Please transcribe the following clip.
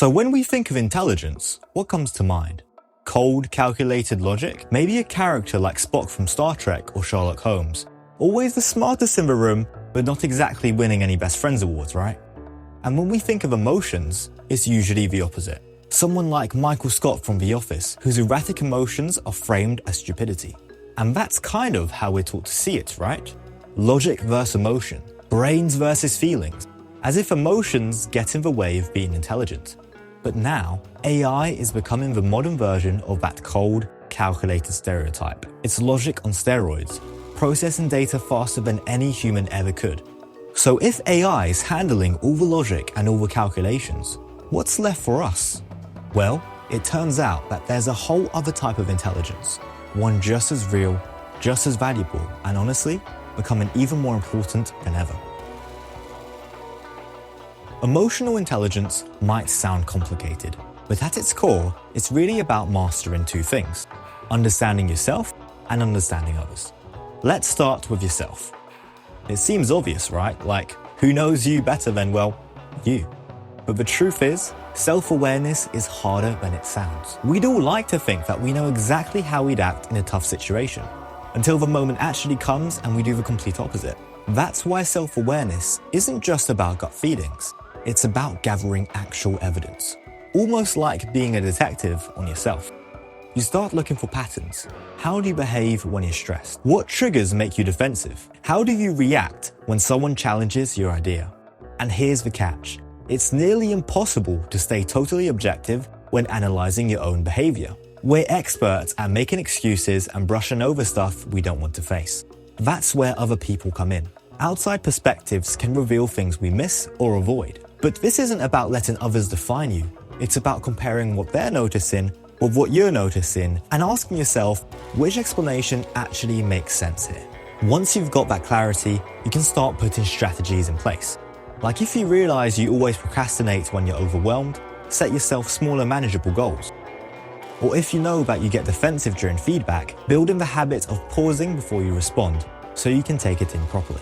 So when we think of intelligence, what comes to mind? Cold, calculated logic? Maybe a character like Spock from Star Trek or Sherlock Holmes. Always the smartest in the room, but not exactly winning any Best Friends awards, right? And when we think of emotions, it's usually the opposite. Someone like Michael Scott from The Office, whose erratic emotions are framed as stupidity. And that's kind of how we're taught to see it, right? Logic versus emotion, brains versus feelings, as if emotions get in the way of being intelligent. But now, AI is becoming the modern version of that cold, calculated stereotype. It's logic on steroids, processing data faster than any human ever could. So if AI is handling all the logic and all the calculations, what's left for us? Well, it turns out that there's a whole other type of intelligence, one just as real, just as valuable, and honestly, becoming even more important than ever. Emotional intelligence might sound complicated, but at its core, it's really about mastering two things: understanding yourself and understanding others. Let's start with yourself. It seems obvious, right? Like, who knows you better than, well, you? But the truth is, self-awareness is harder than it sounds. We'd all like to think that we know exactly how we'd act in a tough situation, until the moment actually comes and we do the complete opposite. That's why self-awareness isn't just about gut feelings. It's about gathering actual evidence, almost like being a detective on yourself. You start looking for patterns. How do you behave when you're stressed? What triggers make you defensive? How do you react when someone challenges your idea? And here's the catch. It's nearly impossible to stay totally objective when analyzing your own behavior. We're experts at making excuses and brushing over stuff we don't want to face. That's where other people come in. Outside perspectives can reveal things we miss or avoid. But this isn't about letting others define you. It's about comparing what they're noticing with what you're noticing and asking yourself which explanation actually makes sense here. Once you've got that clarity, you can start putting strategies in place. Like if you realize you always procrastinate when you're overwhelmed, set yourself smaller manageable goals. Or if you know that you get defensive during feedback, build in the habit of pausing before you respond so you can take it in properly.